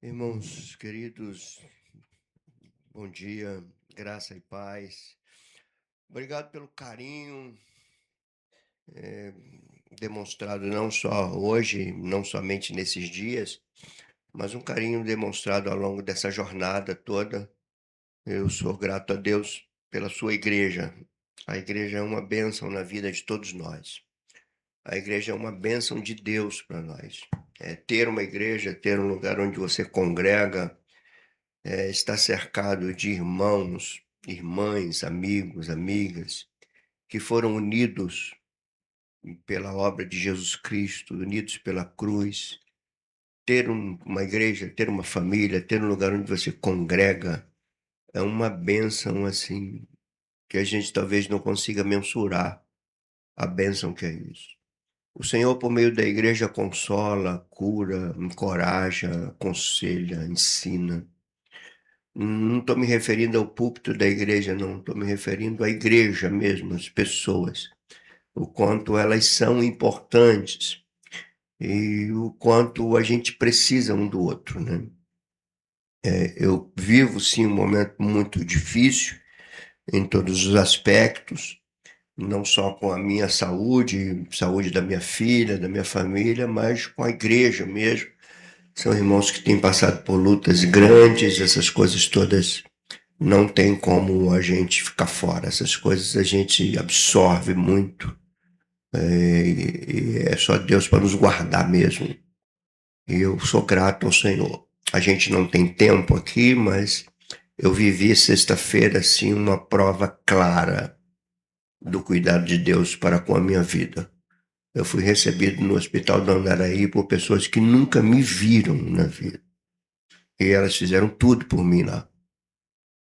Irmãos queridos, bom dia, graça e paz. Obrigado pelo carinho demonstrado não só hoje, não somente nesses dias, mas um carinho demonstrado ao longo dessa jornada toda. Eu sou grato a Deus pela sua igreja. A igreja é uma bênção na vida de todos nós. A igreja é uma bênção de Deus para nós. Ter uma igreja, ter um lugar onde você congrega, está cercado de irmãos, irmãs, amigos, amigas, que foram unidos pela obra de Jesus Cristo, unidos pela cruz. Ter uma igreja, ter uma família, ter um lugar onde você congrega, é uma bênção assim, que a gente talvez não consiga mensurar a bênção que é isso. O Senhor, por meio da igreja, consola, cura, encoraja, aconselha, ensina. Não estou me referindo ao púlpito da igreja, não. Estou me referindo à igreja mesmo, às pessoas. O quanto elas são importantes e o quanto a gente precisa um do outro, né? Eu vivo, sim, um momento muito difícil em todos os aspectos, não só com a minha saúde, saúde da minha filha, da minha família, mas com a igreja mesmo. São irmãos que têm passado por lutas grandes, essas coisas todas. Não tem como a gente ficar fora. Essas coisas a gente absorve muito. E é só Deus para nos guardar mesmo. E eu sou grato ao Senhor. A gente não tem tempo aqui, mas eu vivi sexta-feira assim uma prova clara do cuidado de Deus para com a minha vida. Eu fui recebido no Hospital do Andaraí por pessoas que nunca me viram na vida. E elas fizeram tudo por mim lá.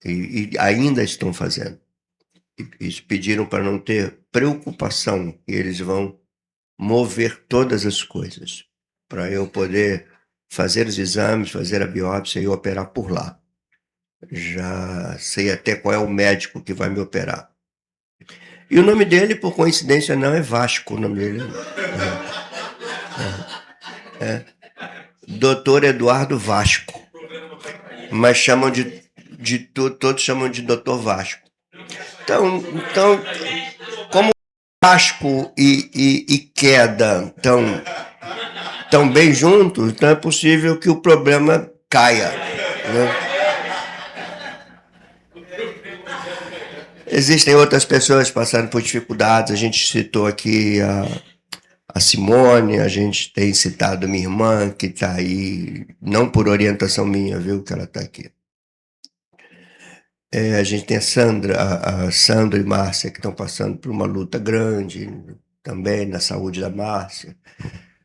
E ainda estão fazendo. Eles pediram para não ter preocupação, e eles vão mover todas as coisas para eu poder fazer os exames, fazer a biópsia e operar por lá. Já sei até qual é o médico que vai me operar. E o nome dele, por coincidência, não é Vasco, o nome dele é Dr. Eduardo Vasco, mas chamam todos chamam de Dr. Vasco. Então, como Vasco e queda tão bem juntos, então é possível que o problema caia, né? Existem outras pessoas passando por dificuldades. A gente citou aqui a Simone, a gente tem citado minha irmã, que está aí, não por orientação minha, viu, que ela está aqui. A gente tem a Sandra e Márcia, que estão passando por uma luta grande também na saúde da Márcia.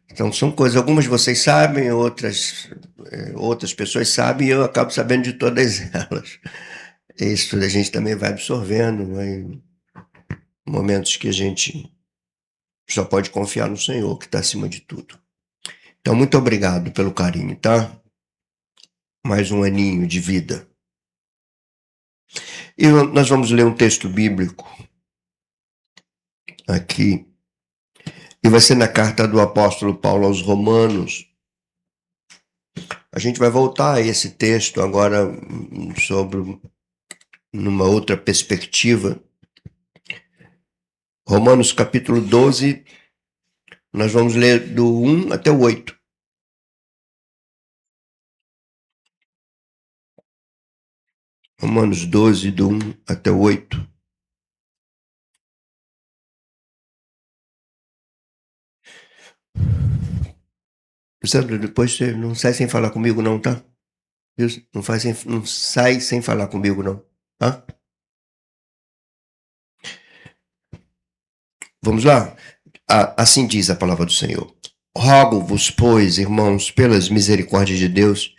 Então, são coisas, algumas vocês sabem, outras pessoas sabem, e eu acabo sabendo de todas elas. Isso a gente também vai absorvendo, né? Momentos que a gente só pode confiar no Senhor, que está acima de tudo. Então, muito obrigado pelo carinho, tá? Mais um aninho de vida. E nós vamos ler um texto bíblico aqui, e vai ser na carta do apóstolo Paulo aos Romanos. A gente vai voltar a esse texto agora sobre numa outra perspectiva. Romanos capítulo 12, nós vamos ler do 1 até o 8. Romanos 12, do 1 até o 8. Sandro, depois você não sai sem falar comigo não, tá? Não sai sem falar comigo não, tá? Vamos lá? Assim diz a palavra do Senhor. Rogo-vos, pois, irmãos, pelas misericórdias de Deus,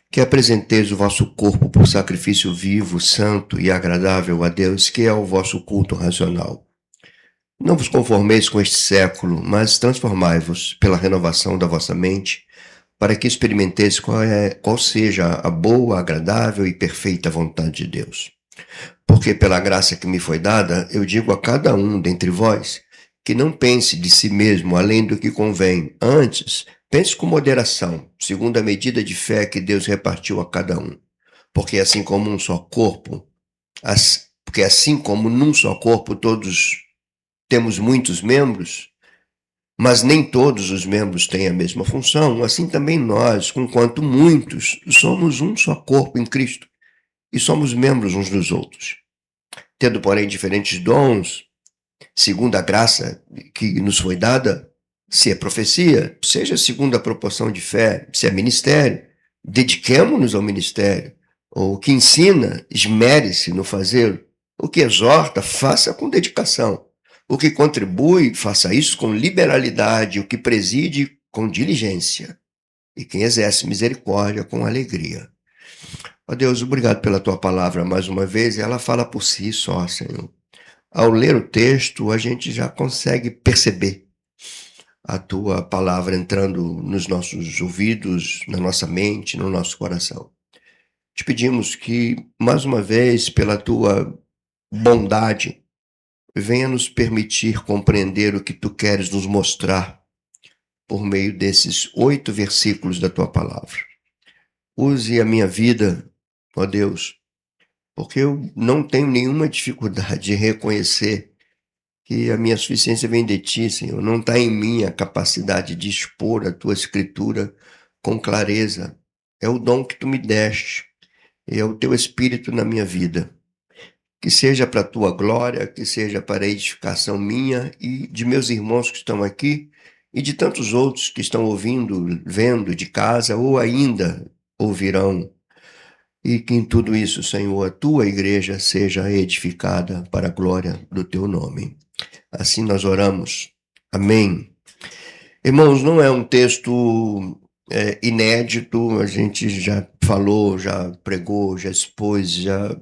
que apresenteis o vosso corpo por sacrifício vivo, santo e agradável a Deus, que é o vosso culto racional. Não vos conformeis com este século, mas transformai-vos pela renovação da vossa mente, para que experimenteis qual seja a boa, agradável e perfeita vontade de Deus. Porque pela graça que me foi dada, eu digo a cada um dentre vós, que não pense de si mesmo além do que convém, antes Pense com moderação, segundo a medida de fé que Deus repartiu a cada um. Porque assim como um só corpo, porque assim como num só corpo todos temos muitos membros, mas nem todos os membros têm a mesma função, assim também nós, conquanto muitos, somos um só corpo em Cristo e somos membros uns dos outros. Tendo, porém, diferentes dons, segundo a graça que nos foi dada, se é profecia, seja segundo a proporção de fé, se é ministério, dediquemo-nos ao ministério. O que ensina, esmere-se no fazê-lo. O que exorta, faça com dedicação. O que contribui, faça isso com liberalidade. O que preside, com diligência. E quem exerce misericórdia, com alegria. Ó Deus, obrigado pela tua palavra mais uma vez. Ela fala por si só, Senhor. Ao ler o texto, a gente já consegue perceber a tua palavra entrando nos nossos ouvidos, na nossa mente, no nosso coração. Te pedimos que, mais uma vez, pela tua bondade, venha nos permitir compreender o que tu queres nos mostrar por meio desses 8 versículos da tua palavra. Use a minha vida, ó Deus, porque eu não tenho nenhuma dificuldade de reconhecer que a minha suficiência vem de ti, Senhor. Não está em mim a capacidade de expor a tua escritura com clareza. É o dom que tu me deste, é o teu espírito na minha vida. Que seja para a tua glória, que seja para a edificação minha e de meus irmãos que estão aqui e de tantos outros que estão ouvindo, vendo de casa ou ainda ouvirão. E que em tudo isso, Senhor, a tua igreja seja edificada para a glória do teu nome. Assim nós oramos. Amém. Irmãos, não é um texto inédito, a gente já falou, já pregou, já expôs, já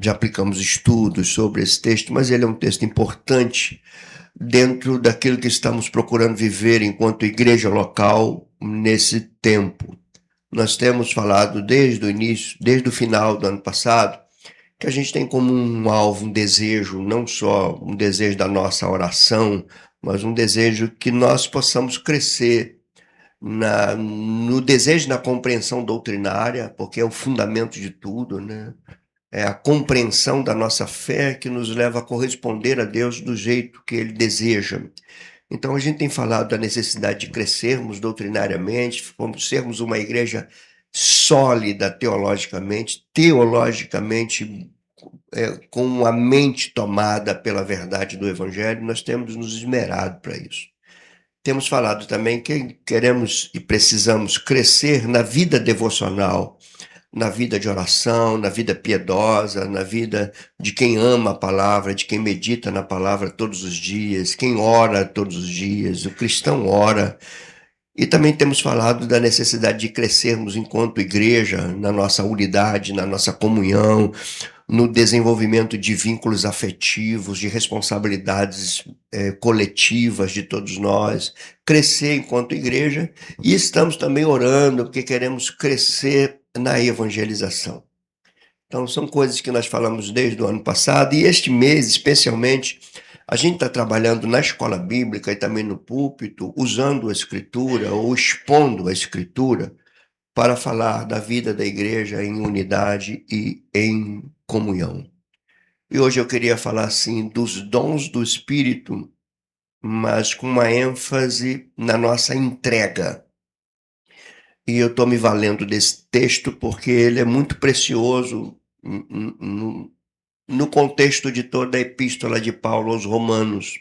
aplicamos estudos sobre esse texto, mas ele é um texto importante dentro daquilo que estamos procurando viver enquanto igreja local nesse tempo. Nós temos falado desde o início, desde o final do ano passado, que a gente tem como um alvo, um desejo, não só um desejo da nossa oração, mas um desejo que nós possamos crescer no desejo na compreensão doutrinária, porque é o fundamento de tudo, né? É a compreensão da nossa fé que nos leva a corresponder a Deus do jeito que Ele deseja. Então a gente tem falado da necessidade de crescermos doutrinariamente, como sermos uma igreja sólida teologicamente com a mente tomada pela verdade do Evangelho, nós temos nos esmerado para isso. Temos falado também que queremos e precisamos crescer na vida devocional, na vida de oração, na vida piedosa, na vida de quem ama a palavra, de quem medita na palavra todos os dias, quem ora todos os dias, o cristão ora. E também temos falado da necessidade de crescermos enquanto igreja, na nossa unidade, na nossa comunhão, no desenvolvimento de vínculos afetivos, de responsabilidades coletivas de todos nós, crescer enquanto igreja, e estamos também orando porque queremos crescer na evangelização. Então, são coisas que nós falamos desde o ano passado, e este mês, especialmente, a gente está trabalhando na escola bíblica e também no púlpito, usando a escritura ou expondo a escritura para falar da vida da igreja em unidade e em comunhão. E hoje eu queria falar assim dos dons do Espírito, mas com uma ênfase na nossa entrega. E eu estou me valendo desse texto porque ele é muito precioso no contexto de toda a epístola de Paulo aos Romanos.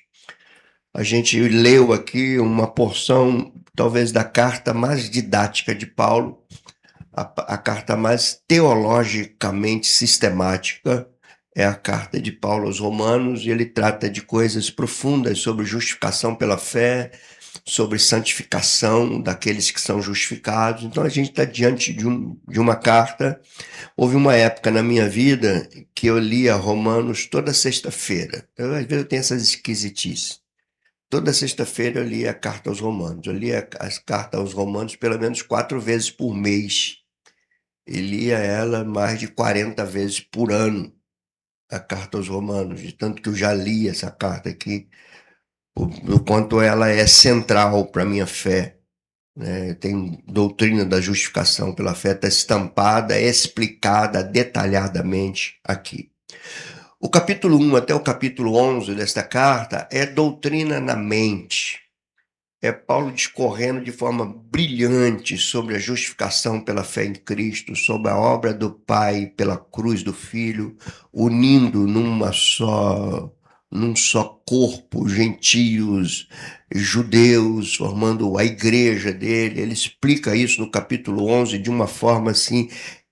A gente leu aqui uma porção, talvez, da carta mais didática de Paulo, a carta mais teologicamente sistemática é a carta de Paulo aos Romanos, e ele trata de coisas profundas sobre justificação pela fé, sobre santificação daqueles que são justificados. Então a gente está diante de uma carta. Houve uma época na minha vida que eu lia Romanos toda sexta-feira. Às vezes eu tenho essas esquisitices. Toda sexta-feira eu lia a carta aos Romanos. Eu lia as cartas aos Romanos pelo menos 4 vezes por mês. E lia ela mais de 40 vezes por ano, a carta aos Romanos, de tanto que eu já li essa carta aqui. o quanto ela é central para a minha fé. Tem doutrina da justificação pela fé, está estampada, explicada detalhadamente aqui. O capítulo 1 até o capítulo 11 desta carta é doutrina na mente. É Paulo discorrendo de forma brilhante sobre a justificação pela fé em Cristo, sobre a obra do Pai pela cruz do Filho, unindo num só corpo, gentios, judeus, formando a igreja dele. Ele explica isso no capítulo 11 de uma forma assim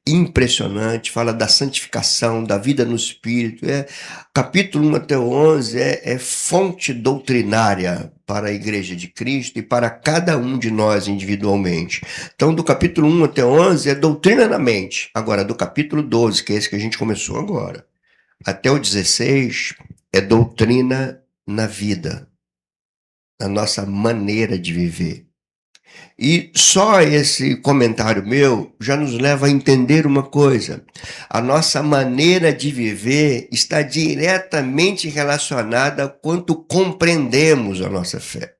impressionante, fala da santificação, da vida no Espírito. Capítulo 1 até o 11 é fonte doutrinária para a Igreja de Cristo e para cada um de nós individualmente. Então, do capítulo 1 até o 11 é doutrina na mente. Agora, do capítulo 12, que é esse que a gente começou agora, até o 16, é doutrina na vida, na nossa maneira de viver. E só esse comentário meu já nos leva a entender uma coisa: a nossa maneira de viver está diretamente relacionada a quanto compreendemos a nossa fé.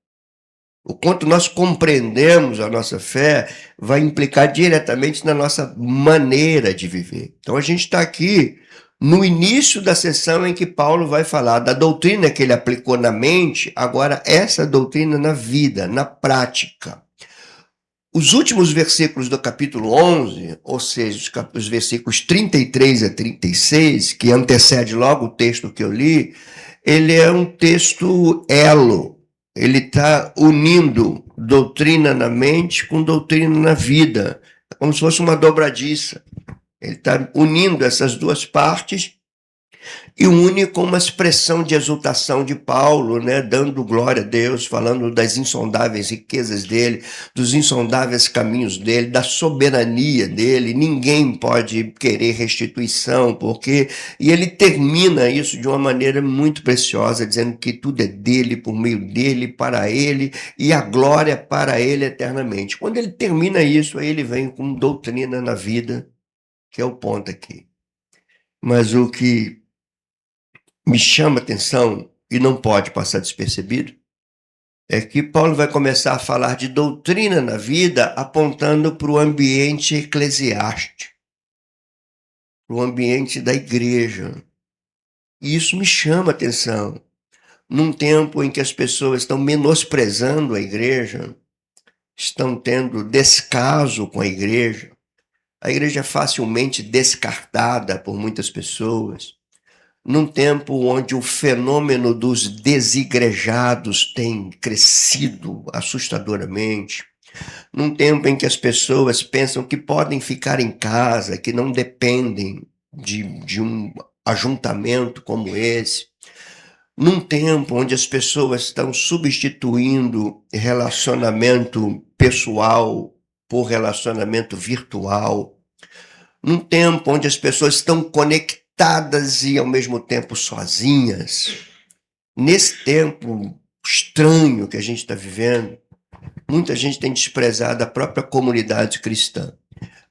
O quanto nós compreendemos a nossa fé vai implicar diretamente na nossa maneira de viver. Então a gente está aqui no início da sessão em que Paulo vai falar da doutrina que ele aplicou na mente, agora essa doutrina na vida, na prática. Os últimos versículos do capítulo 11, ou seja, os versículos 33 a 36, que antecede logo o texto que eu li, ele é um texto elo. Ele está unindo doutrina na mente com doutrina na vida, como se fosse uma dobradiça. Ele está unindo essas duas partes e une com uma expressão de exultação de Paulo, dando glória a Deus, falando das insondáveis riquezas dele, dos insondáveis caminhos dele, da soberania dele. Ninguém pode querer restituição, porque... E ele termina isso de uma maneira muito preciosa, dizendo que tudo é dele, por meio dele, para ele, e a glória para ele eternamente. Quando ele termina isso, aí ele vem com doutrina na vida, que é o ponto aqui. Mas o que me chama atenção e não pode passar despercebido é que Paulo vai começar a falar de doutrina na vida apontando para o ambiente eclesiástico, para o ambiente da igreja. E isso me chama atenção. Num tempo em que as pessoas estão menosprezando a igreja, estão tendo descaso com a igreja é facilmente descartada por muitas pessoas. Num tempo onde o fenômeno dos desigrejados tem crescido assustadoramente, num tempo em que as pessoas pensam que podem ficar em casa, que não dependem de um ajuntamento como esse, num tempo onde as pessoas estão substituindo relacionamento pessoal por relacionamento virtual, num tempo onde as pessoas estão conectadas e ao mesmo tempo sozinhas, nesse tempo estranho que a gente está vivendo, muita gente tem desprezado a própria comunidade cristã.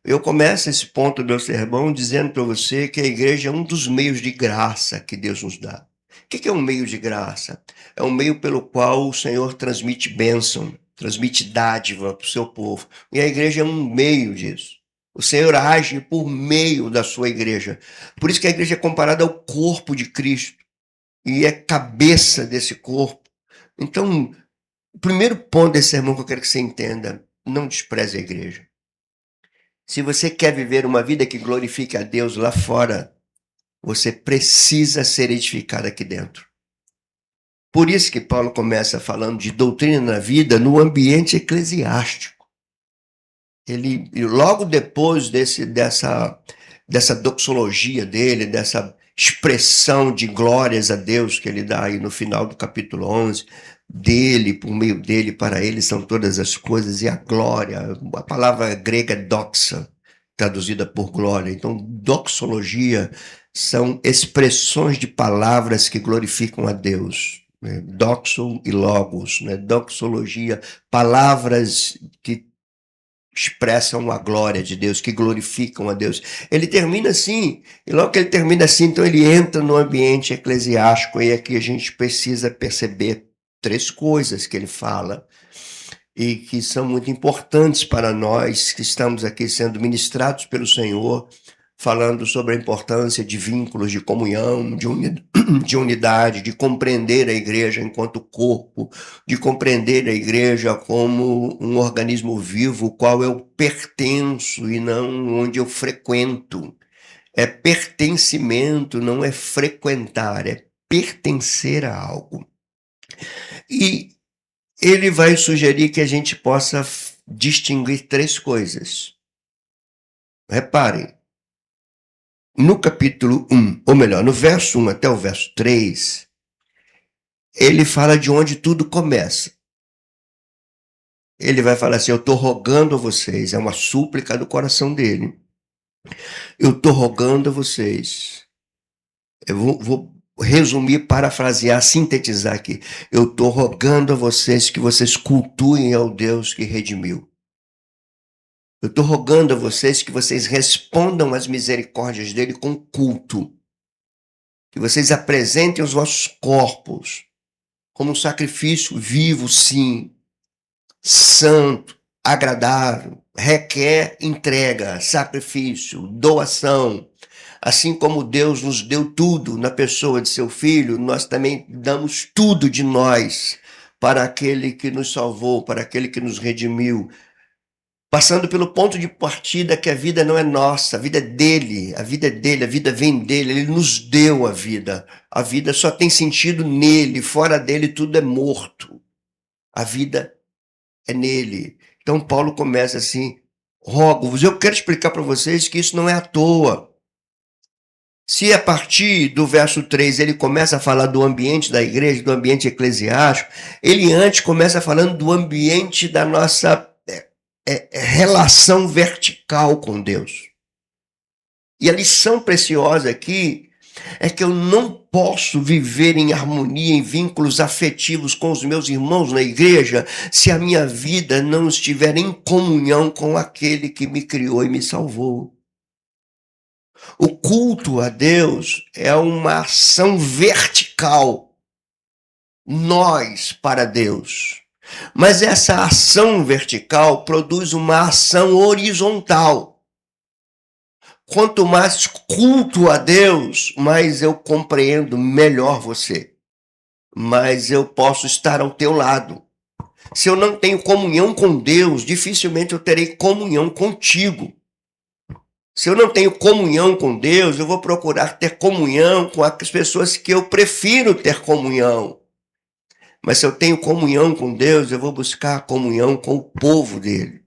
Eu começo esse ponto do meu sermão dizendo para você que a igreja é um dos meios de graça que Deus nos dá. O que é um meio de graça? É um meio pelo qual o Senhor transmite bênção, transmite dádiva para o seu povo. E a igreja é um meio disso. O Senhor age por meio da sua igreja. Por isso que a igreja é comparada ao corpo de Cristo. E é cabeça desse corpo. Então, o primeiro ponto desse sermão que eu quero que você entenda: não despreze a igreja. Se você quer viver uma vida que glorifique a Deus lá fora, você precisa ser edificado aqui dentro. Por isso que Paulo começa falando de doutrina na vida no ambiente eclesiástico. Ele, logo depois dessa doxologia dele, dessa expressão de glórias a Deus que ele dá aí no final do capítulo 11, dele, por meio dele, para ele são todas as coisas, e a glória, a palavra grega é doxa, traduzida por glória. Então, doxologia são expressões de palavras que glorificam a Deus. Doxo e logos, doxologia, palavras que expressam a glória de Deus, que glorificam a Deus. Ele termina assim, e logo que ele termina assim, então ele entra no ambiente eclesiástico, e aqui a gente precisa perceber 3 coisas que ele fala e que são muito importantes para nós que estamos aqui sendo ministrados pelo Senhor, falando sobre a importância de vínculos, de comunhão, de unidade, de compreender a igreja enquanto corpo, de compreender a igreja como um organismo vivo, o qual eu pertenço e não onde eu frequento. É pertencimento, não é frequentar, é pertencer a algo. E ele vai sugerir que a gente possa distinguir 3 coisas. Reparem, no capítulo 1, ou melhor, no verso 1 até o verso 3, ele fala de onde tudo começa. Ele vai falar assim: eu estou rogando a vocês, é uma súplica do coração dele. Eu estou rogando a vocês. Eu vou resumir, parafrasear, sintetizar aqui. Eu estou rogando a vocês que vocês cultuem ao Deus que redimiu. Eu estou rogando a vocês que vocês respondam às misericórdias dele com culto. Que vocês apresentem os vossos corpos como um sacrifício vivo, sim, santo, agradável, requer entrega, sacrifício, doação. Assim como Deus nos deu tudo na pessoa de seu Filho, nós também damos tudo de nós para aquele que nos salvou, para aquele que nos redimiu, passando pelo ponto de partida que a vida não é nossa, a vida é dele, a vida é dele, a vida vem dele, ele nos deu a vida só tem sentido nele, fora dele tudo é morto, a vida é nele. Então Paulo começa assim: rogo-vos, eu quero explicar para vocês que isso não é à toa. Se a partir do verso 3 ele começa a falar do ambiente da igreja, do ambiente eclesiástico, ele antes começa falando do ambiente da nossa relação vertical com Deus. E a lição preciosa aqui é que eu não posso viver em harmonia, em vínculos afetivos com os meus irmãos na igreja, se a minha vida não estiver em comunhão com aquele que me criou e me salvou. O culto a Deus é uma ação vertical, nós para Deus. Mas essa ação vertical produz uma ação horizontal. Quanto mais culto a Deus, mais eu compreendo melhor você. Mais eu posso estar ao teu lado. Se eu não tenho comunhão com Deus, dificilmente eu terei comunhão contigo. Se eu não tenho comunhão com Deus, eu vou procurar ter comunhão com as pessoas que eu prefiro ter comunhão. Mas se eu tenho comunhão com Deus, eu vou buscar comunhão com o povo dele,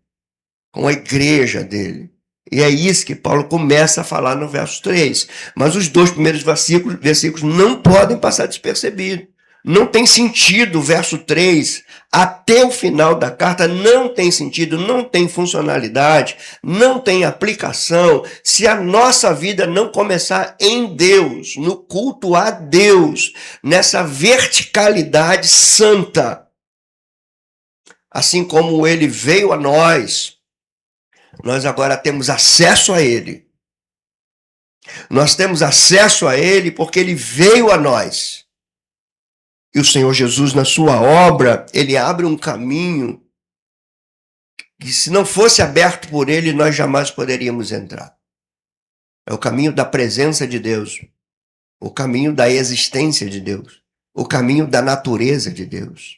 com a igreja dele. E é isso que Paulo começa a falar no verso 3. Mas os 2 primeiros versículos não podem passar despercebidos. Não tem sentido o verso 3 até o final da carta, não tem sentido, não tem funcionalidade, não tem aplicação, se a nossa vida não começar em Deus, no culto a Deus, nessa verticalidade santa. Assim como ele veio a nós agora temos acesso a ele. Nós temos acesso a ele porque ele veio a nós. E o Senhor Jesus, na sua obra, ele abre um caminho que, se não fosse aberto por ele, nós jamais poderíamos entrar. É o caminho da presença de Deus, o caminho da existência de Deus, o caminho da natureza de Deus.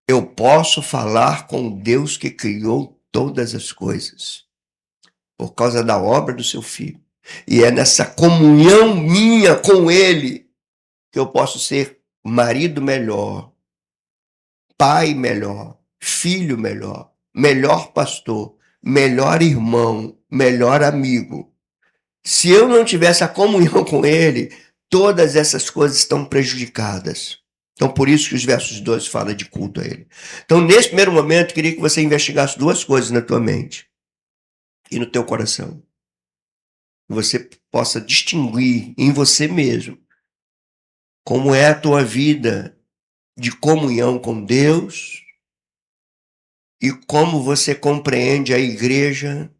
Eu posso falar com o Deus que criou todas as coisas, por causa da obra do seu Filho. E é nessa comunhão minha com ele que eu posso ser marido melhor, pai melhor, filho melhor, melhor pastor, melhor irmão, melhor amigo. Se eu não tiver essa comunhão com ele, todas essas coisas estão prejudicadas. Então, por isso que os versos 2 falam de culto a ele. Então, nesse primeiro momento, eu queria que você investigasse 2 coisas na tua mente e no teu coração. Que você possa distinguir em você mesmo como é a tua vida de comunhão com Deus e como você compreende a igreja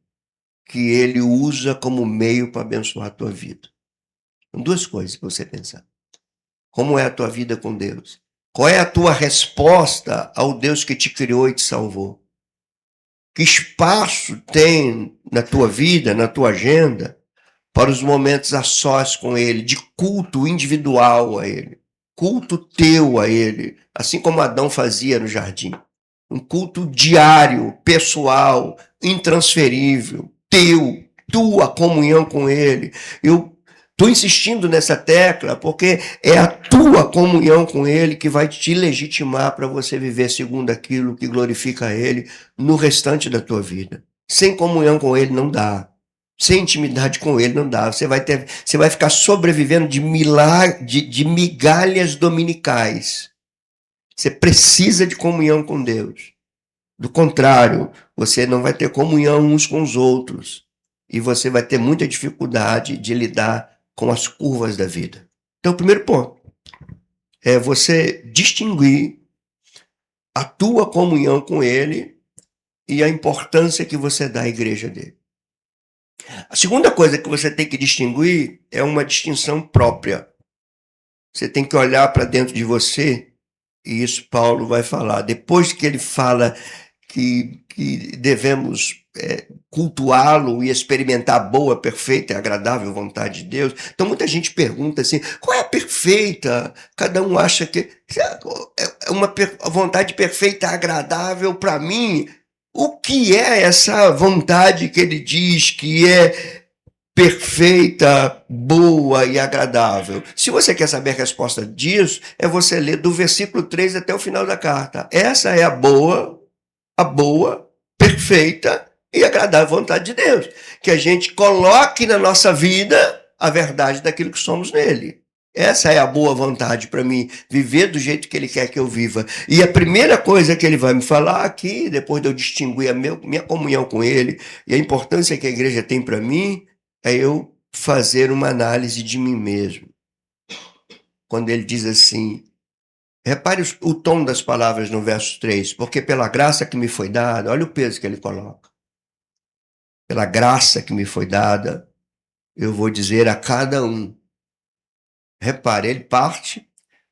que ele usa como meio para abençoar a tua vida. São 2 coisas para você pensar. Como é a tua vida com Deus? Qual é a tua resposta ao Deus que te criou e te salvou? Que espaço tem na tua vida, na tua agenda, para os momentos a sós com Ele, de culto individual a Ele, culto teu a Ele, assim como Adão fazia no jardim. Um culto diário, pessoal, intransferível, teu, tua comunhão com Ele. Eu estou insistindo nessa tecla porque é a tua comunhão com Ele que vai te legitimar para você viver segundo aquilo que glorifica a Ele no restante da tua vida. Sem comunhão com Ele não dá. Sem intimidade com Ele não dá. Você vai ficar sobrevivendo de migalhas dominicais. Você precisa de comunhão com Deus. Do contrário, você não vai ter comunhão uns com os outros. E você vai ter muita dificuldade de lidar com as curvas da vida. Então, o primeiro ponto é você distinguir a tua comunhão com Ele e a importância que você dá à igreja dele. A segunda coisa que você tem que distinguir é uma distinção própria. Você tem que olhar para dentro de você, e isso Paulo vai falar. Depois que ele fala que devemos cultuá-lo e experimentar a boa, perfeita e agradável vontade de Deus. Então muita gente pergunta assim, qual é a perfeita? Cada um acha que é uma vontade perfeita, agradável para mim. O que é essa vontade que ele diz que é perfeita, boa e agradável? Se você quer saber a resposta disso, é você ler do versículo 3 até o final da carta. Essa é a boa, perfeita e agradável vontade de Deus. Que a gente coloque na nossa vida a verdade daquilo que somos nele. Essa é a boa vontade para mim, viver do jeito que ele quer que eu viva. E a primeira coisa que ele vai me falar aqui, depois de eu distinguir a minha comunhão com ele e a importância que a igreja tem para mim, é eu fazer uma análise de mim mesmo. Quando ele diz assim, repare o tom das palavras no verso 3, porque pela graça que me foi dada, olha o peso que ele coloca. Pela graça que me foi dada, eu vou dizer a cada um. Repare, ele parte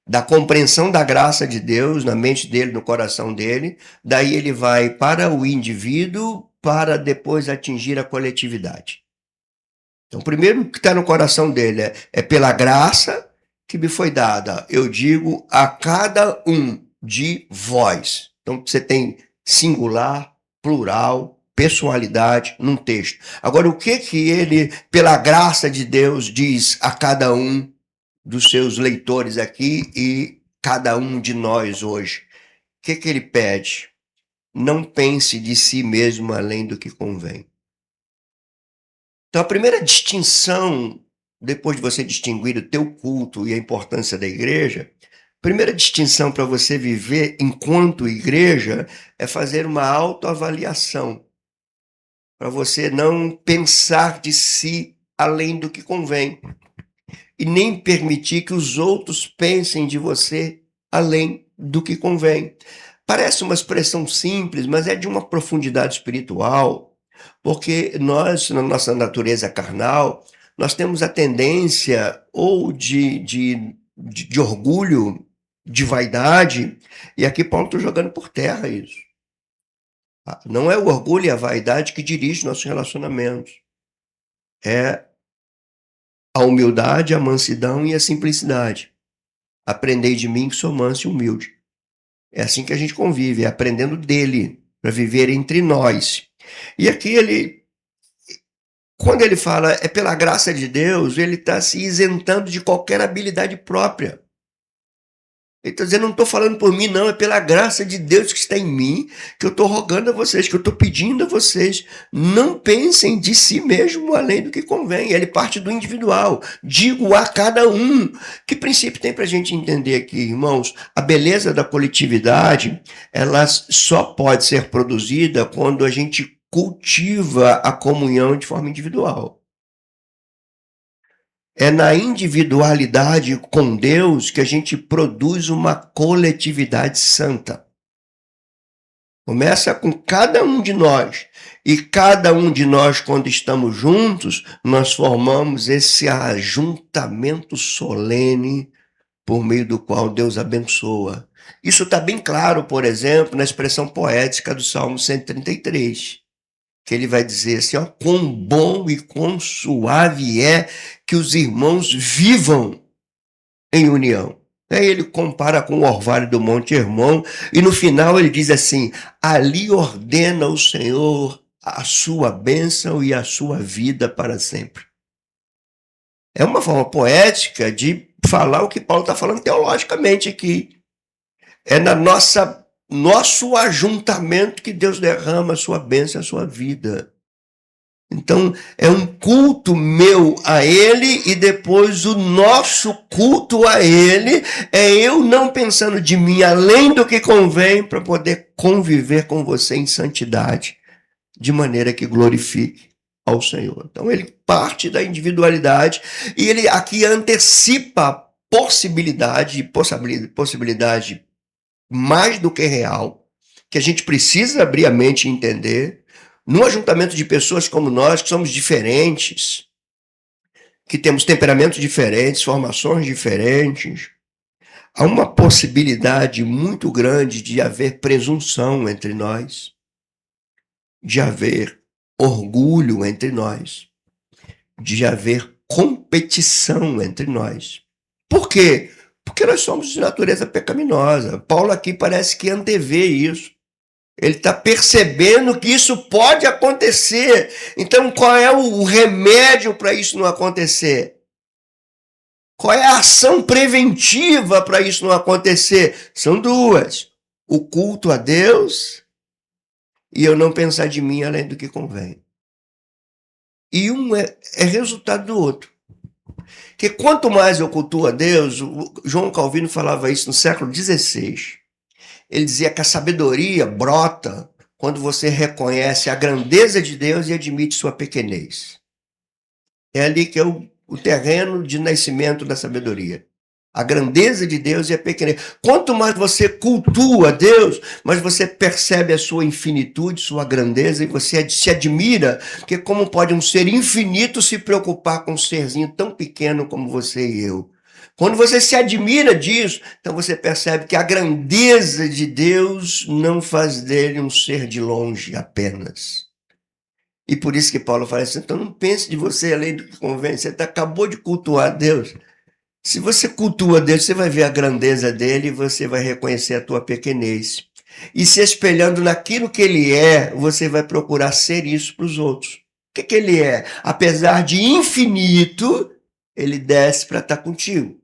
da compreensão da graça de Deus na mente dele, no coração dele, daí ele vai para o indivíduo, para depois atingir a coletividade. Então, o primeiro que está no coração dele é pela graça que me foi dada, eu digo a cada um de vós. Então, você tem singular, plural, pessoalidade num texto. Agora, o que ele, pela graça de Deus, diz a cada um dos seus leitores aqui e cada um de nós hoje? O que ele pede? Não pense de si mesmo além do que convém. Então, a primeira distinção, depois de você distinguir o teu culto e a importância da igreja, a primeira distinção para você viver enquanto igreja é fazer uma autoavaliação, para você não pensar de si além do que convém e nem permitir que os outros pensem de você além do que convém. Parece uma expressão simples, mas é de uma profundidade espiritual, porque nós, na nossa natureza carnal, nós temos a tendência ou de orgulho, de vaidade, e aqui Paulo está jogando por terra isso. Não é o orgulho e a vaidade que dirige nossos relacionamentos. É a humildade, a mansidão e a simplicidade. Aprendei de mim que sou manso e humilde. É assim que a gente convive, é aprendendo dele, para viver entre nós. E aqui quando ele fala é pela graça de Deus, ele está se isentando de qualquer habilidade própria. Ele está dizendo, não estou falando por mim, não, é pela graça de Deus que está em mim, que eu estou rogando a vocês, que eu estou pedindo a vocês, não pensem de si mesmo além do que convém. Ele parte do individual, digo a cada um. Que princípio tem para a gente entender aqui, irmãos? A beleza da coletividade, ela só pode ser produzida quando a gente cultiva a comunhão de forma individual. É na individualidade com Deus que a gente produz uma coletividade santa. Começa com cada um de nós. E cada um de nós, quando estamos juntos, nós formamos esse ajuntamento solene por meio do qual Deus abençoa. Isso está bem claro, por exemplo, na expressão poética do Salmo 133, que ele vai dizer assim, ó, quão bom e quão suave é que os irmãos vivam em união. Aí ele compara com o orvalho do Monte Hermon, e no final ele diz assim, ali ordena o Senhor a sua bênção e a sua vida para sempre. É uma forma poética de falar o que Paulo está falando teologicamente aqui. É na nosso ajuntamento que Deus derrama a sua bênção, a sua vida. Então, é um culto meu a Ele e depois o nosso culto a Ele é eu não pensando de mim além do que convém para poder conviver com você em santidade, de maneira que glorifique ao Senhor. Então, ele parte da individualidade e ele aqui antecipa a possibilidade mais do que real, que a gente precisa abrir a mente e entender, num ajuntamento de pessoas como nós, que somos diferentes, que temos temperamentos diferentes, formações diferentes, há uma possibilidade muito grande de haver presunção entre nós, de haver orgulho entre nós, de haver competição entre nós. Por quê? Porque nós somos de natureza pecaminosa. Paulo aqui parece que antevê isso. Ele está percebendo que isso pode acontecer. Então, qual é o remédio para isso não acontecer? Qual é a ação preventiva para isso não acontecer? São duas. O culto a Deus e eu não pensar de mim além do que convém. E um é resultado do outro. Porque quanto mais eu cultuo a Deus, João Calvino falava isso no século XVI. Ele dizia que a sabedoria brota quando você reconhece a grandeza de Deus e admite sua pequenez. É ali que é o terreno de nascimento da sabedoria. A grandeza de Deus e a pequenez. Quanto mais você cultua Deus, mais você percebe a sua infinitude, sua grandeza, e você se admira, porque como pode um ser infinito se preocupar com um serzinho tão pequeno como você e eu? Quando você se admira disso, então você percebe que a grandeza de Deus não faz dele um ser de longe apenas. E por isso que Paulo fala assim, então não pense de você além do que convém, você acabou de cultuar Deus. Se você cultua Deus, você vai ver a grandeza dele e você vai reconhecer a tua pequenez. E se espelhando naquilo que ele é, você vai procurar ser isso para os outros. O que ele é? Apesar de infinito, ele desce para estar contigo.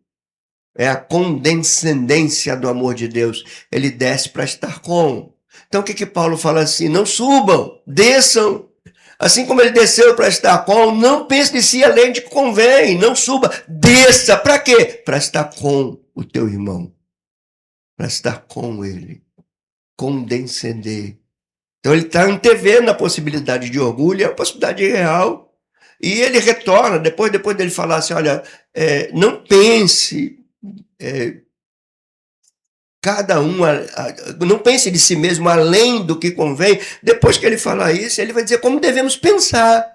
É a condescendência do amor de Deus. Ele desce para estar com. Então o que Paulo fala assim? Não subam, desçam. Assim como ele desceu para estar com, não pense de si além de que convém, não suba, desça. Para quê? Para estar com o teu irmão. Para estar com ele. Condescender. Então ele está antevendo a possibilidade de orgulho, é uma possibilidade real. E ele retorna, depois dele falar assim, olha, não pense... cada um, não pense de si mesmo além do que convém. Depois que ele falar isso, ele vai dizer como devemos pensar.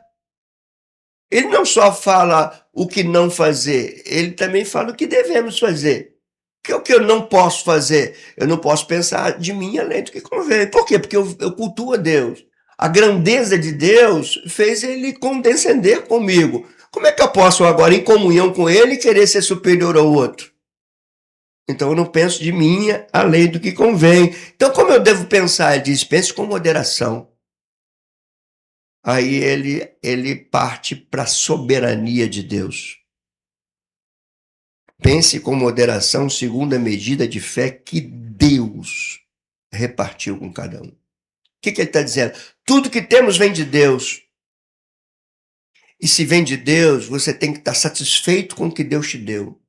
Ele não só fala o que não fazer, ele também fala o que devemos fazer. Que é o que eu não posso fazer? Eu não posso pensar de mim além do que convém. Por quê? Porque eu cultuo a Deus. A grandeza de Deus fez ele condescender comigo. Como é que eu posso agora, em comunhão com ele, querer ser superior ao outro? Então eu não penso de mim além do que convém. Então como eu devo pensar? Ele diz, pense com moderação. Aí ele parte para a soberania de Deus. Pense com moderação segundo a medida de fé que Deus repartiu com cada um. O que ele está dizendo? Tudo que temos vem de Deus. E se vem de Deus, você tem que estar satisfeito com o que Deus te deu.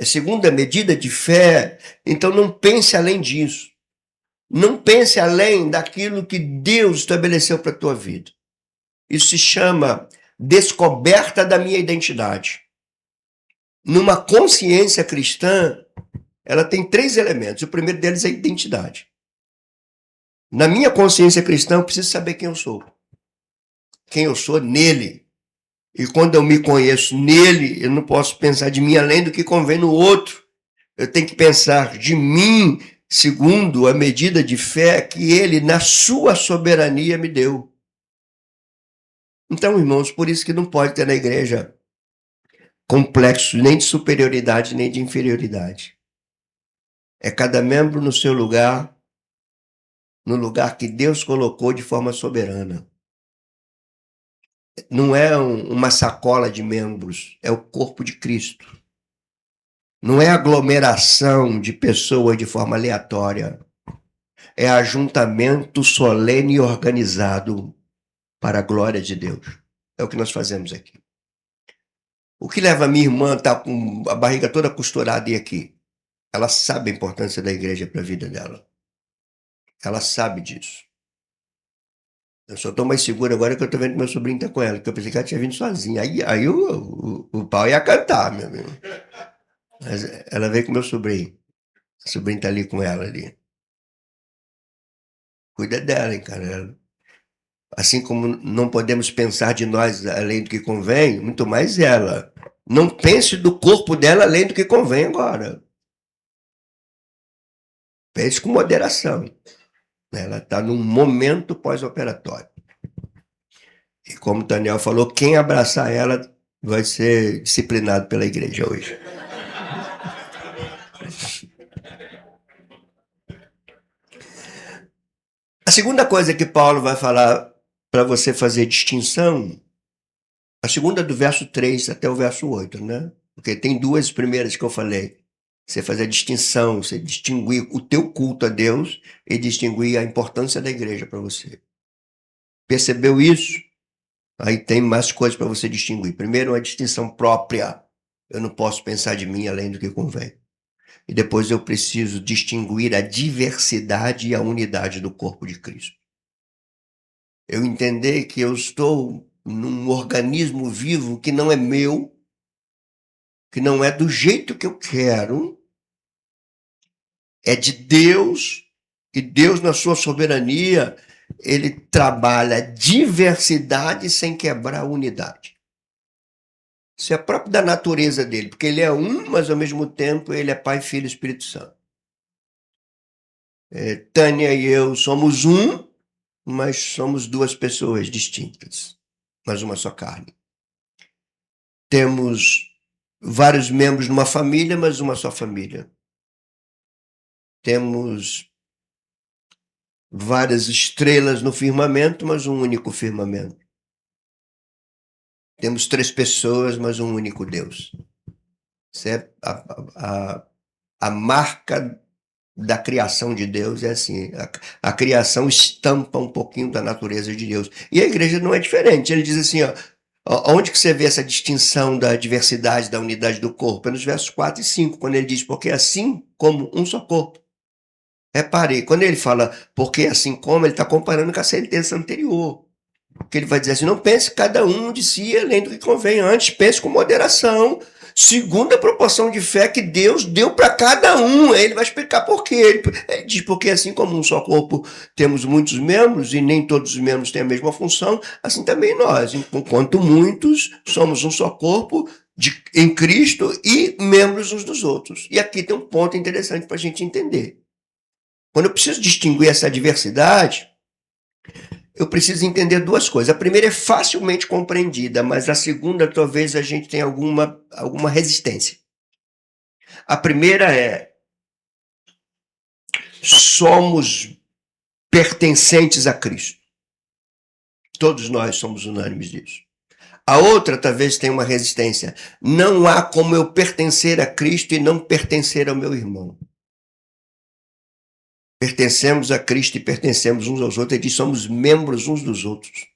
É segundo a medida de fé, então não pense além disso. Não pense além daquilo que Deus estabeleceu para a tua vida. Isso se chama descoberta da minha identidade. Numa consciência cristã, ela tem 3 elementos. O primeiro deles é a identidade. Na minha consciência cristã, eu preciso saber quem eu sou. Quem eu sou nele. E quando eu me conheço nele, eu não posso pensar de mim além do que convém no outro. Eu tenho que pensar de mim segundo a medida de fé que ele, na sua soberania, me deu. Então, irmãos, por isso que não pode ter na igreja complexo nem de superioridade nem de inferioridade. É cada membro no seu lugar, no lugar que Deus colocou de forma soberana. Não é uma sacola de membros, é o corpo de Cristo. Não é aglomeração de pessoas de forma aleatória. É ajuntamento solene e organizado para a glória de Deus. É o que nós fazemos aqui. O que leva a minha irmã a estar com a barriga toda costurada e aqui? Ela sabe a importância da igreja para a vida dela. Ela sabe disso. Eu só estou mais seguro agora que eu estou vendo que meu sobrinho está com ela, que eu pensei que ela tinha vindo sozinha. Aí o pau ia cantar, meu amigo. Mas ela veio com meu sobrinho. O sobrinho está ali com ela ali. Cuida dela, hein, cara. Assim como não podemos pensar de nós além do que convém, muito mais ela. Não pense do corpo dela além do que convém agora. Pense com moderação. Ela está num momento pós-operatório. E como o Daniel falou, quem abraçar ela vai ser disciplinado pela igreja hoje. A segunda coisa que Paulo vai falar para você fazer distinção, a segunda é do verso 3 até o verso 8, né? Porque tem duas primeiras que eu falei. Você fazer a distinção, você distinguir o teu culto a Deus e distinguir a importância da igreja para você. Percebeu isso? Aí tem mais coisas para você distinguir. Primeiro, uma distinção própria. Eu não posso pensar de mim além do que convém. E depois eu preciso distinguir a diversidade e a unidade do corpo de Cristo. Eu entender que eu estou num organismo vivo que não é meu, que não é do jeito que eu quero, é de Deus, e Deus, na sua soberania, ele trabalha diversidade sem quebrar a unidade. Isso é próprio da natureza dele, porque ele é um, mas ao mesmo tempo ele é Pai, Filho e Espírito Santo. Tânia e eu somos um, mas somos duas pessoas distintas, mas uma só carne. Temos vários membros numa família, mas uma só família. Temos várias estrelas no firmamento, mas um único firmamento. Temos três pessoas, mas um único Deus. Isso é a marca da criação de Deus, é assim. A criação estampa um pouquinho da natureza de Deus. E a igreja não é diferente. Ele diz assim, ó, onde que você vê essa distinção da diversidade, da unidade do corpo? É nos versos 4 e 5, quando ele diz, porque assim como um só corpo. Repare, quando ele fala porque assim como, ele está comparando com a sentença anterior. Porque ele vai dizer assim, não pense cada um de si além do que convém, antes pense com moderação, segundo a proporção de fé que Deus deu para cada um. Aí ele vai explicar por quê. Ele diz, porque assim como um só corpo temos muitos membros e nem todos os membros têm a mesma função, assim também nós, enquanto muitos, somos um só corpo em Cristo e membros uns dos outros. E aqui tem um ponto interessante para a gente entender. Quando eu preciso distinguir essa diversidade, eu preciso entender duas coisas. A primeira é facilmente compreendida, mas a segunda talvez a gente tenha alguma resistência. A primeira é: somos pertencentes a Cristo. Todos nós somos unânimes disso. A outra talvez tenha uma resistência. Não há como eu pertencer a Cristo e não pertencer ao meu irmão. Pertencemos a Cristo e pertencemos uns aos outros. Ele diz, somos membros uns dos outros.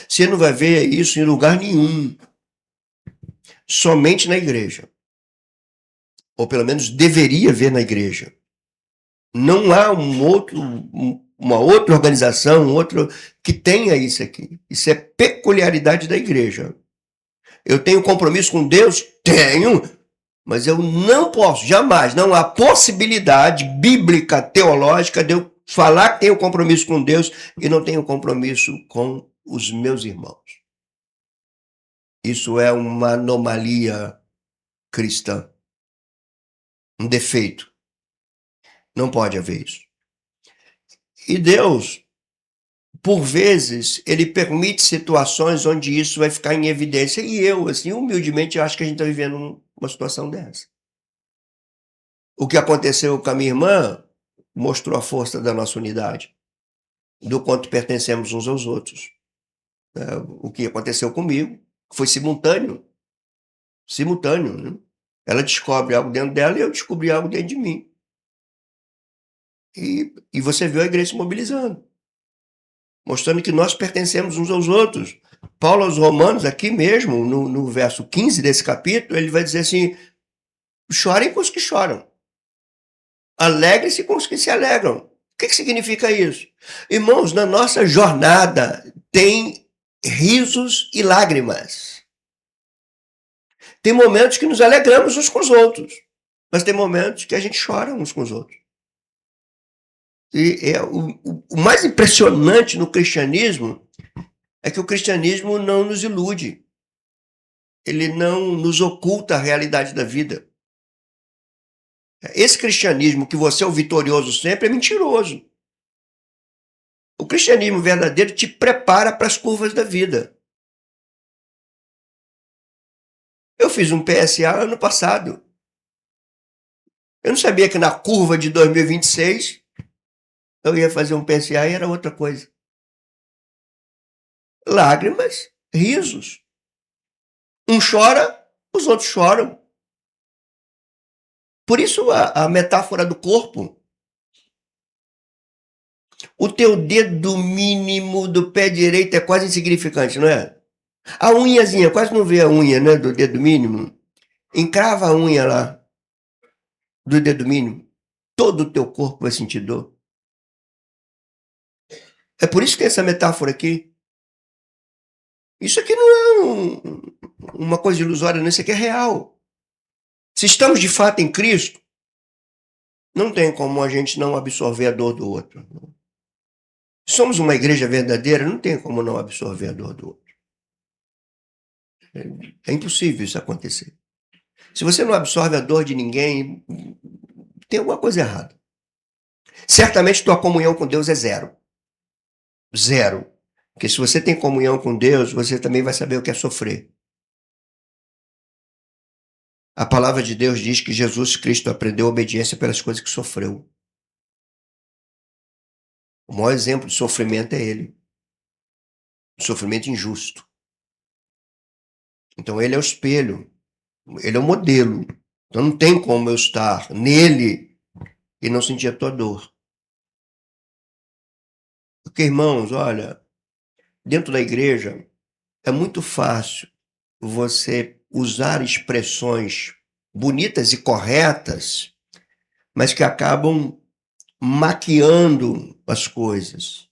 Você não vai ver isso em lugar nenhum. Somente na igreja. Ou pelo menos deveria ver na igreja. Não há uma outra organização, outro que tenha isso aqui. Isso é peculiaridade da igreja. Eu tenho compromisso com Deus? Tenho, mas eu não posso, jamais, não há possibilidade bíblica, teológica de eu falar que tenho compromisso com Deus e não tenho compromisso com os meus irmãos. Isso é uma anomalia cristã. um defeito. Não pode haver isso. E Deus, por vezes, ele permite situações onde isso vai ficar em evidência. E eu, assim, humildemente, acho que a gente está vivendo uma situação dessa. O que aconteceu com a minha irmã mostrou a força da nossa unidade, do quanto pertencemos uns aos outros. O que aconteceu comigo foi simultâneo. Simultâneo, né? Ela descobre algo dentro dela e eu descobri algo dentro de mim. E você viu a igreja se mobilizando, mostrando que nós pertencemos uns aos outros. Paulo aos Romanos, aqui mesmo, no verso 15 desse capítulo, ele vai dizer assim: chorem com os que choram, alegrem-se com os que se alegram. O que significa isso? Irmãos, na nossa jornada tem risos e lágrimas. Tem momentos que nos alegramos uns com os outros, mas tem momentos que a gente chora uns com os outros. E o mais impressionante no cristianismo é que o cristianismo não nos ilude. Ele não nos oculta a realidade da vida. Esse cristianismo que você é o vitorioso sempre é mentiroso. O cristianismo verdadeiro te prepara para as curvas da vida. Eu fiz um PSA ano passado. Eu não sabia que na curva de 2026 eu ia fazer um PSA e era outra coisa. Lágrimas, risos. Um chora, os outros choram. Por isso a metáfora do corpo. O teu dedo mínimo do pé direito é quase insignificante, não é? A unhazinha, quase não vê a unha, né, do dedo mínimo. Encrava a unha lá do dedo mínimo. Todo o teu corpo vai sentir dor. É por isso que tem essa metáfora aqui. Isso aqui não é uma coisa ilusória, não. Isso aqui é real. Se estamos de fato em Cristo, não tem como a gente não absorver a dor do outro. Se somos uma igreja verdadeira, não tem como não absorver a dor do outro. É impossível isso acontecer. Se você não absorve a dor de ninguém, tem alguma coisa errada. Certamente tua comunhão com Deus é zero. Zero. Porque se você tem comunhão com Deus, você também vai saber o que é sofrer. A palavra de Deus diz que Jesus Cristo aprendeu obediência pelas coisas que sofreu. O maior exemplo de sofrimento é ele. O sofrimento injusto. Então ele é o espelho. Ele é o modelo. Então não tem como eu estar nele e não sentir a tua dor. Porque, irmãos, olha, dentro da igreja é muito fácil você usar expressões bonitas e corretas, mas que acabam maquiando as coisas.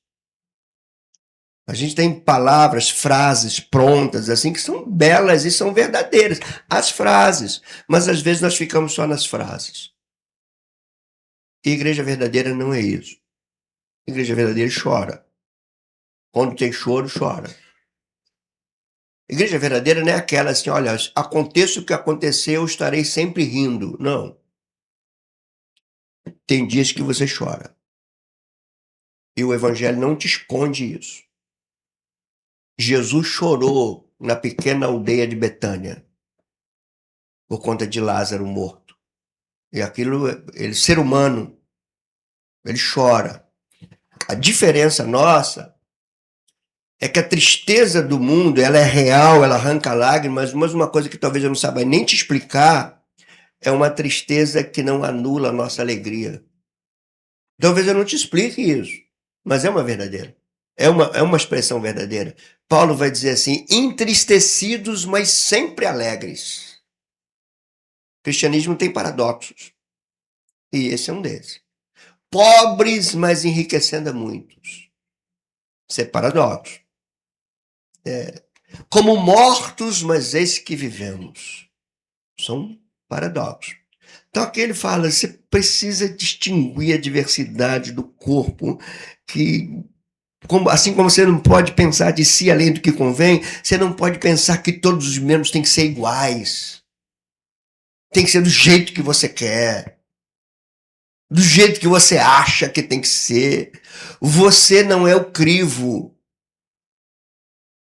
A gente tem palavras, frases prontas, assim, que são belas e são verdadeiras. As frases. Mas às vezes nós ficamos só nas frases. E igreja verdadeira não é isso. Igreja verdadeira chora. Quando tem choro, chora. Igreja verdadeira não é aquela assim, olha, aconteça o que aconteceu, eu estarei sempre rindo. Não. Tem dias que você chora. E o evangelho não te esconde isso. Jesus chorou na pequena aldeia de Betânia por conta de Lázaro morto. E aquilo, ele, ser humano, ele chora. A diferença nossa é que a tristeza do mundo, ela é real, ela arranca lágrimas, mas uma coisa que talvez eu não saiba nem te explicar é uma tristeza que não anula a nossa alegria. Talvez eu não te explique isso, mas é uma verdadeira. É uma expressão verdadeira. Paulo vai dizer assim, entristecidos, mas sempre alegres. O cristianismo tem paradoxos. E esse é um deles. Pobres, mas enriquecendo a muitos. Isso é paradoxo. Como mortos, mas eis que vivemos. São paradoxos. Então aqui ele fala, você precisa distinguir a diversidade do corpo, que assim como você não pode pensar de si além do que convém, você não pode pensar que todos os membros têm que ser iguais. Tem que ser do jeito que você quer. do jeito que você acha que tem que ser. Você não é o crivo.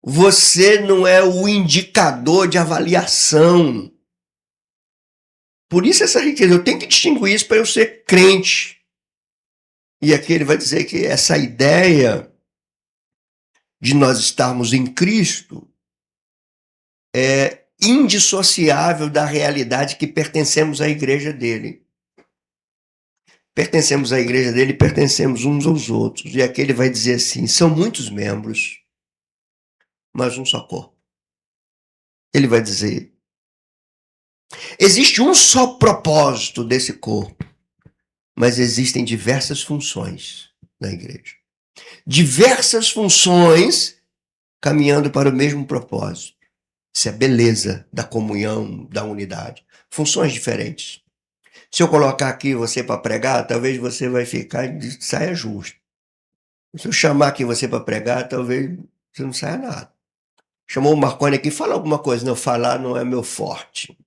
Você não é o indicador de avaliação. Por isso essa riqueza. Eu tenho que distinguir isso para eu ser crente. E aqui ele vai dizer que essa ideia de nós estarmos em Cristo é indissociável da realidade que pertencemos à igreja dele. Pertencemos à igreja dele, pertencemos uns aos outros. E aqui ele vai dizer assim, são muitos membros, mas um só corpo. Ele vai dizer, existe um só propósito desse corpo, mas existem diversas funções na igreja. Diversas funções caminhando para o mesmo propósito. Isso é a beleza da comunhão, da unidade. Funções diferentes. Se eu colocar aqui você para pregar, talvez você vai ficar de saia justa. Se eu chamar aqui você para pregar, talvez você não saia nada. Chamou o Marconi aqui, fala alguma coisa. Não, falar não é meu forte.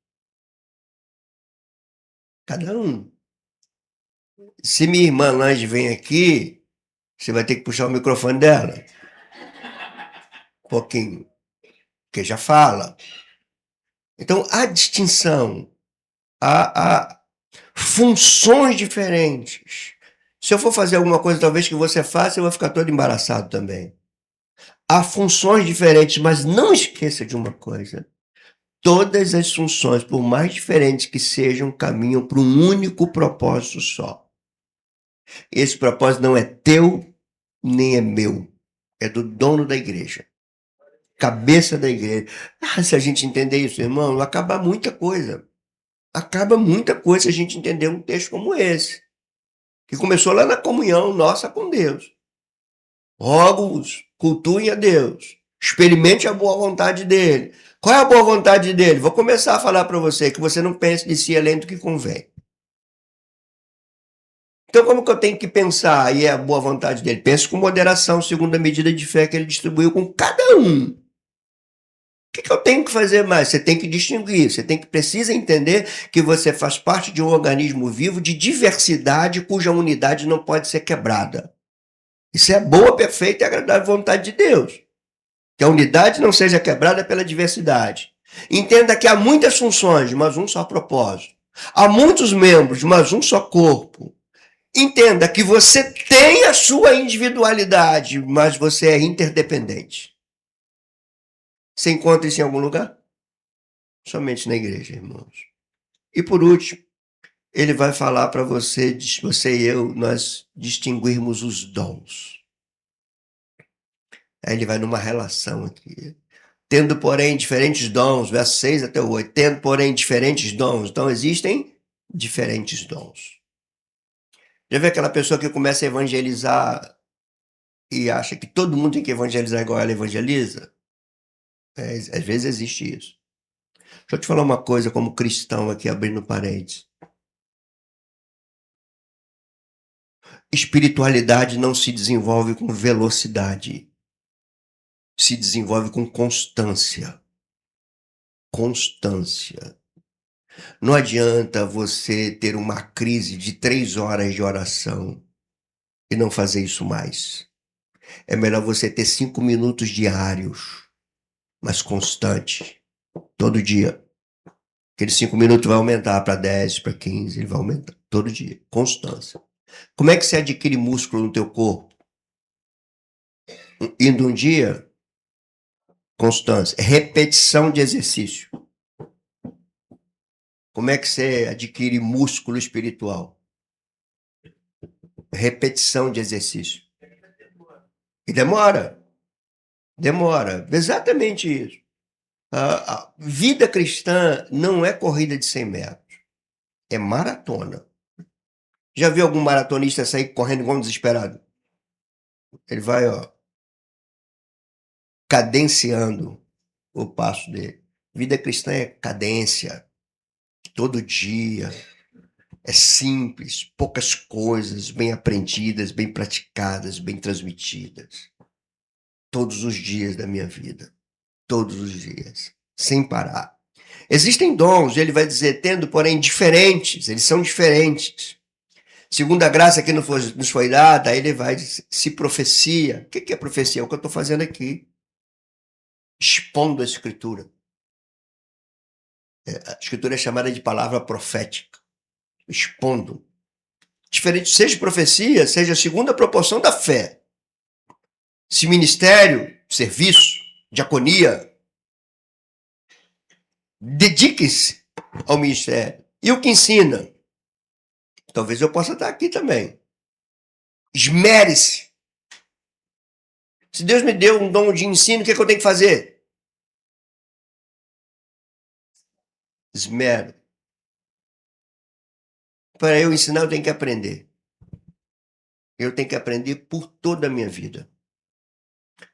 Cada um. Se minha irmã Lange vem aqui, você vai ter que puxar o microfone dela. Um pouquinho. Porque já fala. Então, há distinção. Há funções diferentes. Se eu for fazer alguma coisa, talvez que você faça, eu vou ficar todo embaraçado também. Há funções diferentes, mas não esqueça de uma coisa. Todas as funções, por mais diferentes que sejam, caminham para um único propósito só. Esse propósito não é teu, nem é meu. É do dono da igreja. Cabeça da igreja. Se a gente entender isso, irmão, acaba muita coisa. Acaba muita coisa se a gente entender um texto como esse. Que começou lá na comunhão nossa com Deus. Rogo-vos, cultuem a Deus. Experimente a boa vontade dele. Qual é a boa vontade dele? Vou começar a falar para você que você não pense de si além do que convém. Então, como que eu tenho que pensar? E é a boa vontade dele. Pense com moderação, segundo a medida de fé que ele distribuiu com cada um. O que eu tenho que fazer mais? Você tem que distinguir, precisa entender que você faz parte de um organismo vivo de diversidade cuja unidade não pode ser quebrada. Isso é a boa, perfeita e agradável vontade de Deus. Que a unidade não seja quebrada pela diversidade. Entenda que há muitas funções, mas um só propósito. Há muitos membros, mas um só corpo. Entenda que você tem a sua individualidade, mas você é interdependente. Você encontra isso em algum lugar? Somente na igreja, irmãos. E por último, ele vai falar para você e eu, nós distinguirmos os dons. Aí ele vai numa relação aqui. Tendo, porém, diferentes dons, verso 6 até o 8. Tendo, porém, diferentes dons. Então, existem diferentes dons. Já vê aquela pessoa que começa a evangelizar e acha que todo mundo tem que evangelizar igual ela evangeliza? Às vezes existe isso. Deixa eu te falar uma coisa como cristão aqui, abrindo parênteses. Espiritualidade não se desenvolve com velocidade. Se desenvolve com constância. Constância. Não adianta você ter uma crise de 3 horas de oração e não fazer isso mais. É melhor você ter 5 minutos diários, mas constante, todo dia. Aqueles 5 minutos vai aumentar para 10, para 15, ele vai aumentar todo dia. Constância. Como é que você adquire músculo no teu corpo? Indo um dia, constância. Repetição de exercício. Como é que você adquire músculo espiritual? Repetição de exercício. E demora. Demora. Exatamente isso. A vida cristã não é corrida de 100 metros. É maratona. Já viu algum maratonista sair correndo igual um desesperado? Ele vai, cadenciando o passo dele. Vida cristã é cadência. Todo dia. É simples, poucas coisas, bem aprendidas, bem praticadas, bem transmitidas. Todos os dias da minha vida. Todos os dias. Sem parar. Existem dons, ele vai dizer, tendo, porém, diferentes. Eles são diferentes. Segundo a graça que nos foi dada, aí ele vai se profecia. O que é profecia? É o que eu estou fazendo aqui, expondo a Escritura. A Escritura é chamada de palavra profética, expondo. Diferente, seja profecia, seja a segunda proporção da fé. Se ministério, serviço, diaconia, dedique-se ao ministério. E o que ensina? Talvez eu possa estar aqui também. Esmere-se. Se Deus me deu um dom de ensino, o que eu tenho que fazer? Esmero. Para eu ensinar, eu tenho que aprender. Eu tenho que aprender por toda a minha vida.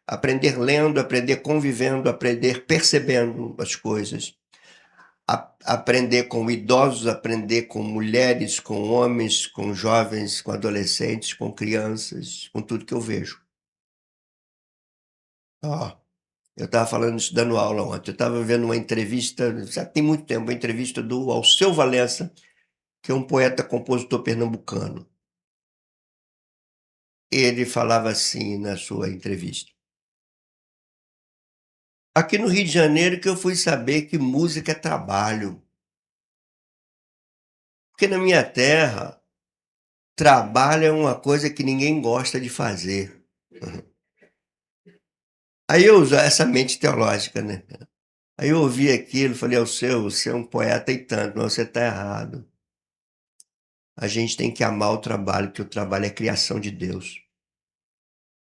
Aprender lendo, aprender convivendo, aprender percebendo as coisas. Aprender com idosos, aprender com mulheres, com homens, com jovens, com adolescentes, com crianças, com tudo que eu vejo. Eu estava falando isso dando aula ontem. Eu estava vendo uma entrevista, já tem muito tempo, uma entrevista do Alceu Valença, que é um poeta compositor pernambucano. Ele falava assim na sua entrevista: aqui no Rio de Janeiro que eu fui saber que música é trabalho. Porque na minha terra, trabalho é uma coisa que ninguém gosta de fazer. Aí eu uso essa mente teológica, né? Aí eu ouvi aquilo, falei, você é um poeta e tanto, mas você está errado. A gente tem que amar o trabalho, porque o trabalho é criação de Deus.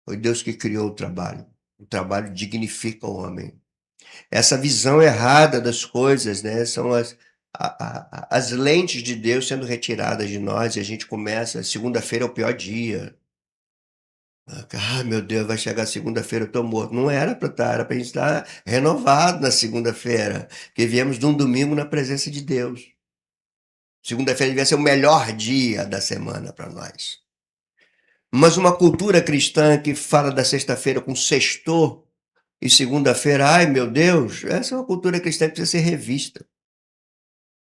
Foi Deus que criou o trabalho. O trabalho dignifica o homem. Essa visão errada das coisas, né? São as lentes de Deus sendo retiradas de nós e a gente começa. Segunda-feira é o pior dia. Ah, meu Deus, vai chegar segunda-feira, eu estou morto. Não era para estar, era para a gente estar renovado na segunda-feira, porque viemos de um domingo na presença de Deus. Segunda-feira devia ser o melhor dia da semana para nós. Mas uma cultura cristã que fala da sexta-feira com sextor e segunda-feira, ai meu Deus, essa é uma cultura cristã que precisa ser revista.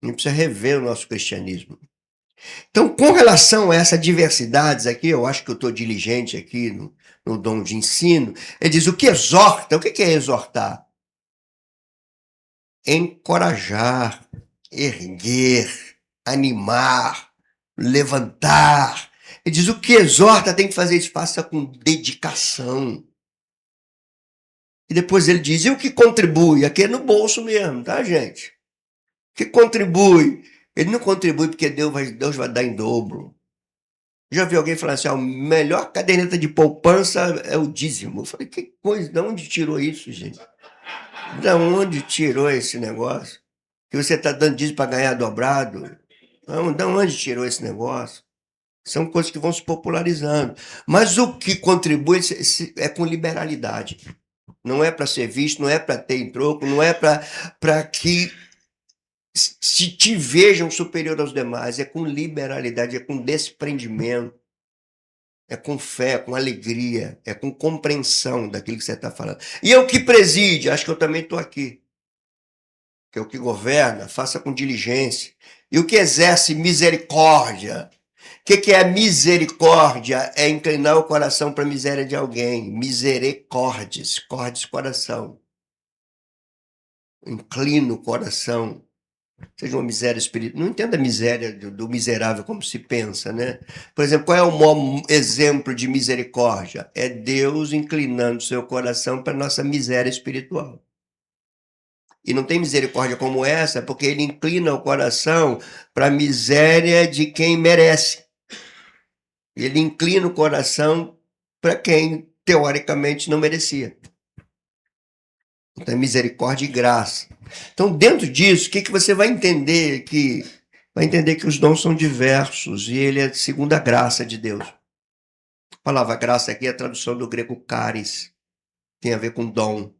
A gente precisa rever o nosso cristianismo. Então, com relação a essas diversidades aqui, eu acho que eu estou diligente aqui no dom de ensino. Ele diz o que exorta. O que é exortar? Encorajar, erguer, animar, levantar. Ele diz o que exorta tem que fazer isso, faça com dedicação. E depois ele diz, e o que contribui? Aqui é no bolso mesmo, tá, gente? O que contribui? Ele não contribui porque Deus vai dar em dobro. Já vi alguém falar assim, a melhor caderneta de poupança é o dízimo. Eu falei, que coisa, de onde tirou isso, gente? De onde tirou esse negócio? Que você está dando dízimo para ganhar dobrado? De onde tirou esse negócio? São coisas que vão se popularizando. Mas o que contribui é com liberalidade. Não é para ser visto, não é para ter em troco, não é para que se te vejam superior aos demais. É com liberalidade, é com desprendimento. É com fé, com alegria, é com compreensão daquilo que você está falando. E é o que preside, acho que eu também estou aqui. Que é o que governa, faça com diligência. E o que exerce misericórdia. O que é misericórdia? É inclinar o coração para a miséria de alguém. Misericórdias, cordes, coração. Inclina o coração. Seja uma miséria espiritual. Não entenda a miséria do miserável como se pensa, né? Por exemplo, qual é o maior exemplo de misericórdia? É Deus inclinando seu coração para a nossa miséria espiritual. E não tem misericórdia como essa, porque ele inclina o coração para a miséria de quem merece. Ele inclina o coração para quem, teoricamente, não merecia. Então, é misericórdia e graça. Então, dentro disso, o que você vai entender? Vai entender que os dons são diversos e ele é segundo a graça de Deus. A palavra graça aqui é a tradução do grego charis. Tem a ver com dom.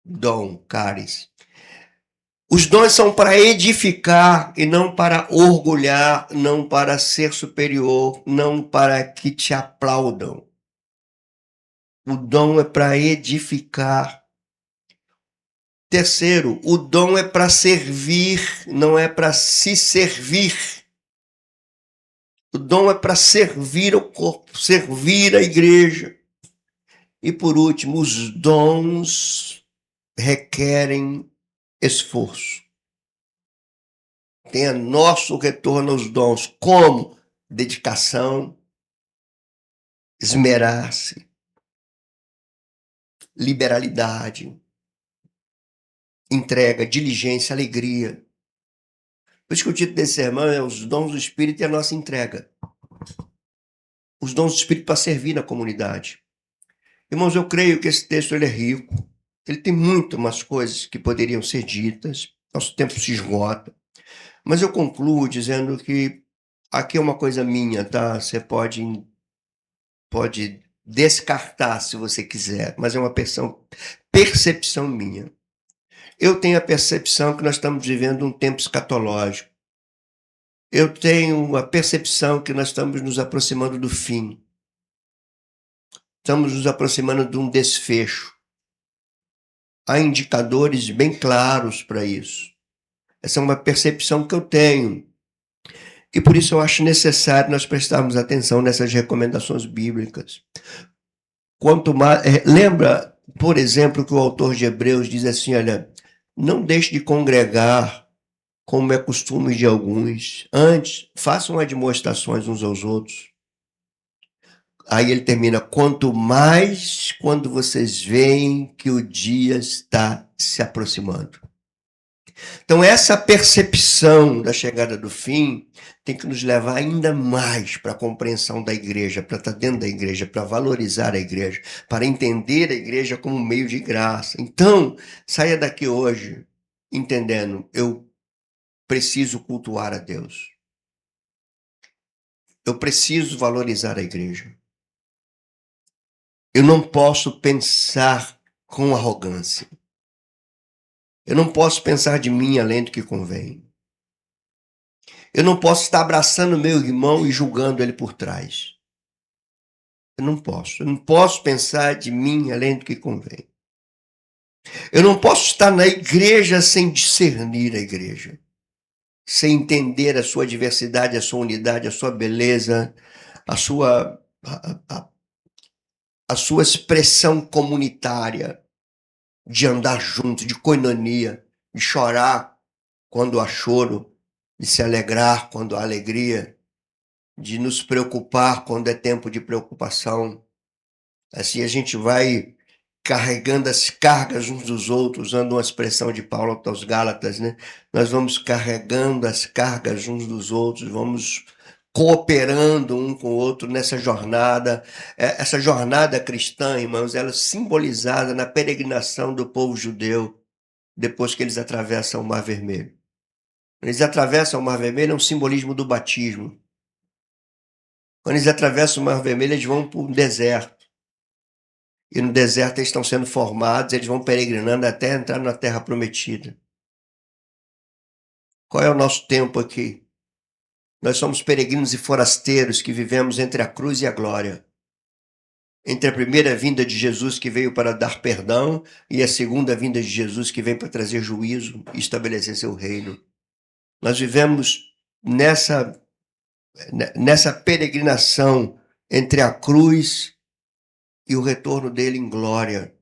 Dom, charis. Os dons são para edificar e não para orgulhar, não para ser superior, não para que te aplaudam. O dom é para edificar. Terceiro, o dom é para servir, não é para se servir. O dom é para servir o corpo, servir a igreja. E por último, os dons requerem esforço. Tenha nosso retorno aos dons. Como? Dedicação, esmerar-se, liberalidade, entrega, diligência, alegria. Por isso que o título desse sermão é Os Dons do Espírito e a Nossa Entrega. Os dons do Espírito para servir na comunidade. Irmãos, eu creio que esse texto ele é rico. Ele tem muito mais coisas que poderiam ser ditas. Nosso tempo se esgota. Mas eu concluo dizendo que aqui é uma coisa minha, tá? Você pode descartar se você quiser, mas é uma percepção minha. Eu tenho a percepção que nós estamos vivendo um tempo escatológico. Eu tenho a percepção que nós estamos nos aproximando do fim. Estamos nos aproximando de um desfecho. Há indicadores bem claros para isso. Essa é uma percepção que eu tenho. E por isso eu acho necessário nós prestarmos atenção nessas recomendações bíblicas. Quanto mais, lembra, por exemplo, que o autor de Hebreus diz assim, olha, não deixe de congregar como é costume de alguns. Antes, façam admoestações uns aos outros. Aí ele termina, quanto mais quando vocês veem que o dia está se aproximando. Então, essa percepção da chegada do fim tem que nos levar ainda mais para a compreensão da igreja, para estar dentro da igreja, para valorizar a igreja, para entender a igreja como um meio de graça. Então, saia daqui hoje entendendo, eu preciso cultuar a Deus. Eu preciso valorizar a igreja. Eu não posso pensar com arrogância. Eu não posso pensar de mim além do que convém. Eu não posso estar abraçando meu irmão e julgando ele por trás. Eu não posso. Eu não posso pensar de mim além do que convém. Eu não posso estar na igreja sem discernir a igreja. Sem entender a sua diversidade, a sua unidade, a sua beleza, a sua expressão comunitária de andar junto, de koinonia, de chorar quando há choro, de se alegrar quando há alegria, de nos preocupar quando é tempo de preocupação. Assim a gente vai carregando as cargas uns dos outros, usando uma expressão de Paulo aos Gálatas, né? Nós vamos carregando as cargas uns dos outros, vamos cooperando um com o outro nessa jornada. Essa jornada cristã, irmãos, ela é simbolizada na peregrinação do povo judeu depois que eles atravessam o Mar Vermelho. Eles atravessam o Mar Vermelho, é um simbolismo do batismo. Quando eles atravessam o Mar Vermelho, eles vão para um deserto. E no deserto eles estão sendo formados, eles vão peregrinando até entrar na Terra Prometida. Qual é o nosso tempo aqui? Nós somos peregrinos e forasteiros que vivemos entre a cruz e a glória. Entre a primeira vinda de Jesus, que veio para dar perdão, e a segunda vinda de Jesus, que vem para trazer juízo e estabelecer seu reino. Nós vivemos nessa peregrinação entre a cruz e o retorno dele em glória.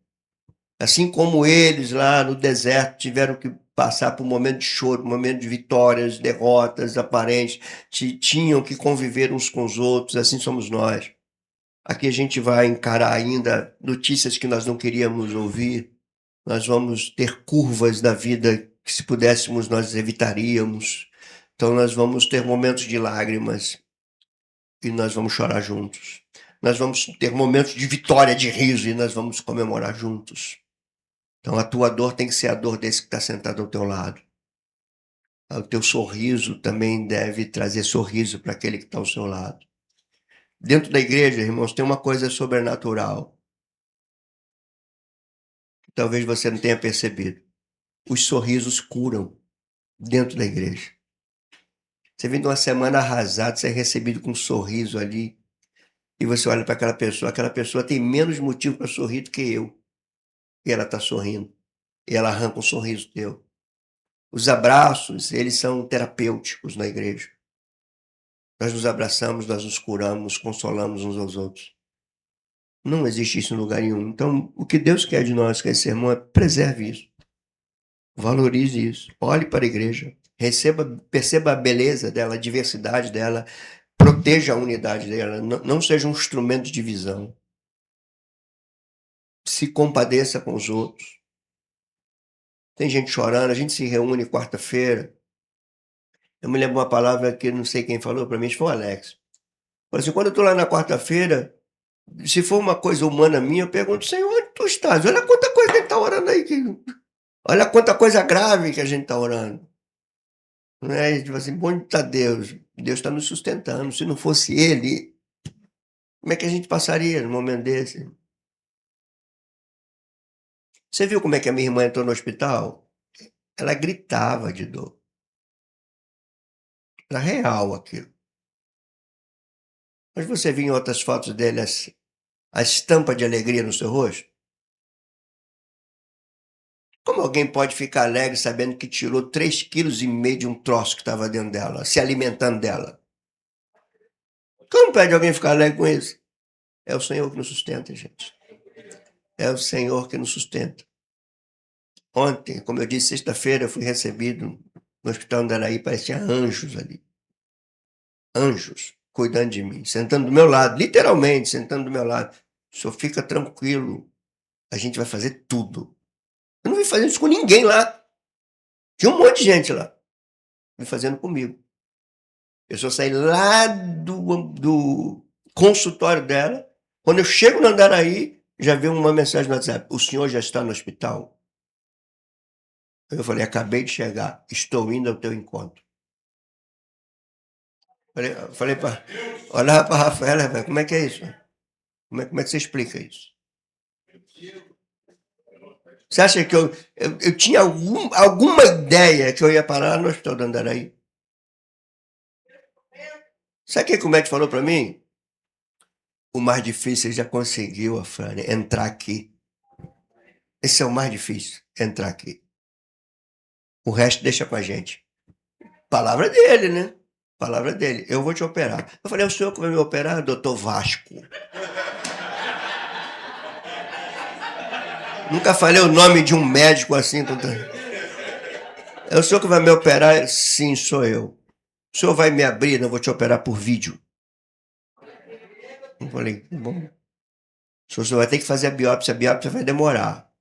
Assim como eles lá no deserto tiveram que passar por um momento de choro, um momento de vitórias, derrotas aparentes, tinham que conviver uns com os outros, assim somos nós. Aqui a gente vai encarar ainda notícias que nós não queríamos ouvir, nós vamos ter curvas da vida que, se pudéssemos, nós evitaríamos. Então nós vamos ter momentos de lágrimas e nós vamos chorar juntos. Nós vamos ter momentos de vitória, de riso, e nós vamos comemorar juntos. Então a tua dor tem que ser a dor desse que está sentado ao teu lado. O teu sorriso também deve trazer sorriso para aquele que está ao seu lado. Dentro da igreja, irmãos, tem uma coisa sobrenatural que talvez você não tenha percebido. Os sorrisos curam dentro da igreja. Você vem de uma semana arrasada, você é recebido com um sorriso ali, e você olha para aquela pessoa tem menos motivo para sorrir do que eu. E ela está sorrindo. E ela arranca um sorriso teu. Os abraços, eles são terapêuticos na igreja. Nós nos abraçamos, nós nos curamos, nos consolamos uns aos outros. Não existe isso em lugar nenhum. Então, o que Deus quer de nós, que esse sermão, é preserve isso. Valorize isso. Olhe para a igreja. Perceba a beleza dela, a diversidade dela. Proteja a unidade dela. Não seja um instrumento de divisão. Se compadeça com os outros. Tem gente chorando, a gente se reúne quarta-feira. Eu me lembro uma palavra que não sei quem falou para mim, acho que foi o Alex. Falou assim, quando eu estou lá na quarta-feira, se for uma coisa humana minha, eu pergunto, Senhor, onde tu estás? Olha quanta coisa que a gente está orando aí. Olha quanta coisa grave que a gente está orando. Né? Tipo assim, onde está Deus? Deus está nos sustentando. Se não fosse Ele, como é que a gente passaria num momento desse? Você viu como é que a minha irmã entrou no hospital? Ela gritava de dor. Era real aquilo. Mas você viu em outras fotos dele a estampa de alegria no seu rosto? Como alguém pode ficar alegre sabendo que tirou 3,5 kg de um troço que estava dentro dela, se alimentando dela? Como pode alguém ficar alegre com isso? É o Senhor que nos sustenta, gente. É o Senhor que nos sustenta. Ontem, como eu disse, sexta-feira, eu fui recebido no Hospital Andaraí, parecia anjos ali. Anjos cuidando de mim, sentando do meu lado, literalmente sentando do meu lado. O senhor fica tranquilo, a gente vai fazer tudo. Eu não vim fazendo isso com ninguém lá. Tinha um monte de gente lá, me fazendo comigo. Eu só saí lá do consultório dela. Quando eu chego no Andaraí, já veio uma mensagem no WhatsApp: o senhor já está no hospital? Eu falei: acabei de chegar, estou indo ao teu encontro. Falei para. Olhar para a Rafaela, como é que é isso? Como é que você explica isso? Você acha que eu tinha alguma ideia que eu ia parar no hospital do Andaraí? Sabe o que o médico falou para mim? O mais difícil já conseguiu, Afrânia, entrar aqui. Esse é o mais difícil, entrar aqui. O resto deixa com a gente. Palavra dele, né? Palavra dele. Eu vou te operar. Eu falei, é o senhor que vai me operar, doutor Vasco? Nunca falei o nome de um médico assim. É o senhor que vai me operar? Sim, sou eu. O senhor vai me abrir, não vou te operar por vídeo. Eu falei, bom. O senhor vai ter que fazer a biópsia vai demorar.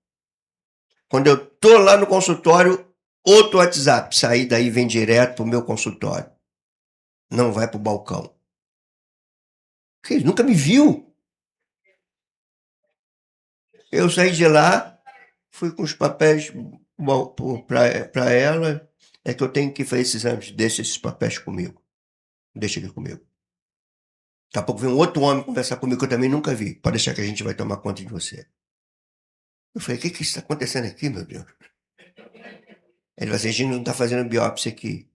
Quando eu tô lá no consultório, outro WhatsApp, sair daí vem direto pro meu consultório. Não vai pro balcão. Que nunca me viu. Eu saí de lá, fui com os papéis para ela. É que eu tenho que fazer esses exames, deixa esses papéis comigo. Deixa aqui comigo. Daqui a pouco vem um outro homem conversar comigo que eu também nunca vi. Pode deixar que a gente vai tomar conta de você. Eu falei, o que está acontecendo aqui, meu Deus? Ele falou assim, a gente não está fazendo biópsia aqui,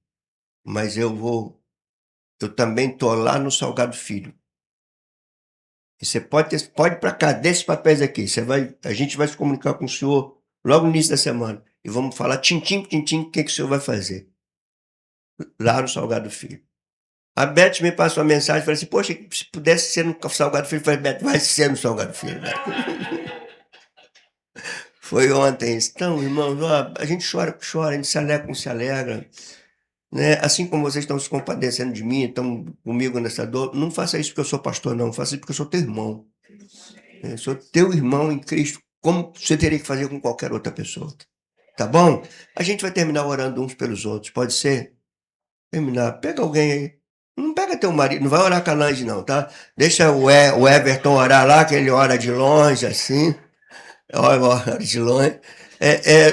mas eu vou. Eu também estou lá no Salgado Filho. E você pode ir para cá, desses papéis aqui. A gente vai se comunicar com o senhor logo no início da semana. E vamos falar tintim por tintim o que o senhor vai fazer lá no Salgado Filho. A Beth me passou uma mensagem e falou assim: poxa, se pudesse ser no Salgado Filho, eu falei, Beth, vai ser no Salgado Filho. Né? Foi ontem. Então, irmãos, ó, a gente chora, a gente se alegra. Né? Assim como vocês estão se compadecendo de mim, estão comigo nessa dor, não faça isso porque eu sou pastor, não. Faça isso porque eu sou teu irmão. Eu sou teu irmão em Cristo, como você teria que fazer com qualquer outra pessoa. Tá bom? A gente vai terminar orando uns pelos outros, pode ser? Terminar. Pega alguém aí. Não pega teu marido, não vai orar com a Lange, não, tá? Deixa o Everton orar lá, que ele ora de longe, assim. Ora de longe.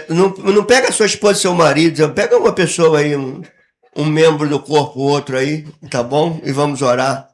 Não pega a sua esposa e seu marido, pega uma pessoa aí, um membro do corpo, outro aí, tá bom? E vamos orar.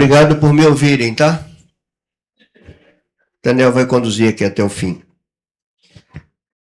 Obrigado por me ouvirem, tá? Daniel vai conduzir aqui até o fim.